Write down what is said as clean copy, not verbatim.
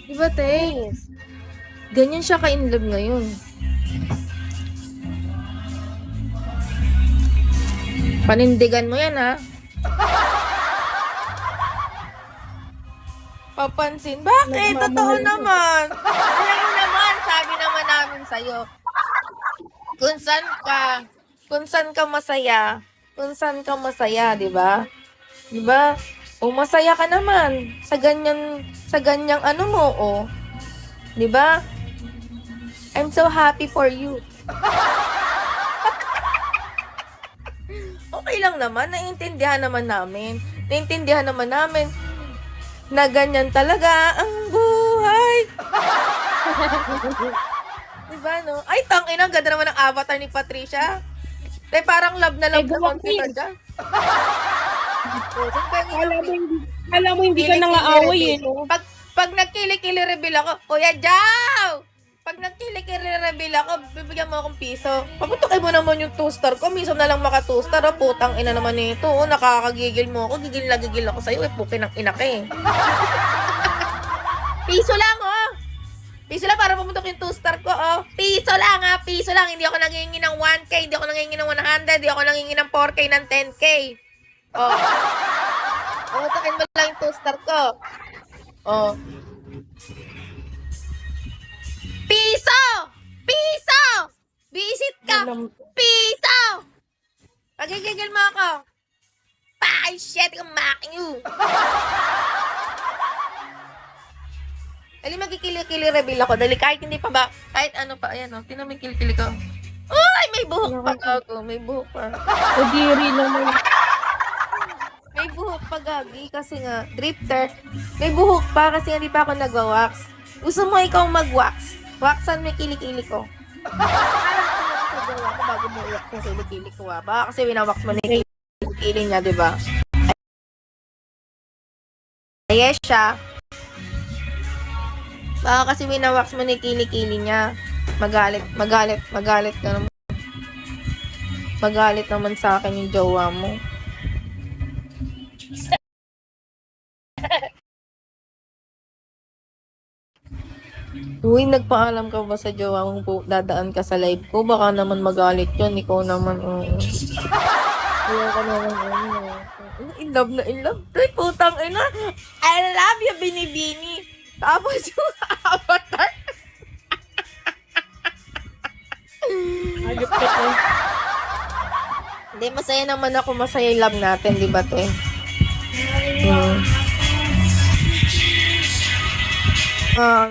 Diba, te? Yes. Ganyan siya ka-inlove ngayon. Panindigan mo yan, ha? Papansin. Bakit? Totoo naman. Alam mo naman, sabi naman namin sa'yo, kung saan ka masaya, di ba? Di ba? O masaya ka naman sa ganyang ano mo, o. Di ba? I'm so happy for you. Okay lang naman, naiintindihan naman namin na ganyan talaga ang buhay. Diba, no? Ay, tangina, ganda naman ng avatar ni Patricia. Tay, parang love na gawin. kita dyan. Alam mo, hindi ka nangaaway, eh, no? Pag nagkili-kili reveal ako, Kuya Jow! Pag nagkili-kili reveal ako, bibigyan mo akong piso. Paputukin mo naman yung 2-star ko. Minsan na lang maka 2-star. Oh, putang ina naman nito. Oh, nakakagigil mo ako. Gigil na gigil ako sa'yo. Pukin ng ina ka eh. Piso lang, oh. Piso lang para pumuntok yung 2-star ko, oh. Piso lang, ha. Piso lang. Hindi ako nangingi ng 1K. Hindi ako nangingi ng 100. Hindi ako nangingi ng 4K ng 10K. Oh. Pumutukin mo lang yung 2-star ko. Oh. Piso! Piso! Visit ka! Piso! Pagigigil mo ako. Ay, shit! I'm mocking you. Dali, magkikili-kili reveal ako. Dali, kahit hindi pa ba, kahit ano pa, ayan o, tinan mo yung kilikili ko. Uy, may buhok pa ako. May buhok pa. Kadiri naman. May buhok pa, Gabi, kasi nga, drifter. May buhok pa kasi hindi pa ako nagwa-wax. Gusto mo ikaw mag-wax? Waxan mo yung kilikili ko. Alam ko bago mo i-wax yung kilikili ko, ha? Baka kasi winawax mo na yung kilikili niya, di ba? Yes, siya. Baka kasi winawax mo na yung kilikili niya. Magalit ka naman. Magalit naman sa akin yung jowa mo. Uy, nagpaalam ka ba sa jowa mong dadaan ka sa live ko? Baka naman magalit yun. Ikaw naman, Kaya ka naman, in love na in love. Ay, putang ina. I love you, binibini. Tapos yung avatar. Ayop ka to. Hindi, masaya naman ako. Masaya yung love natin, di ba, te?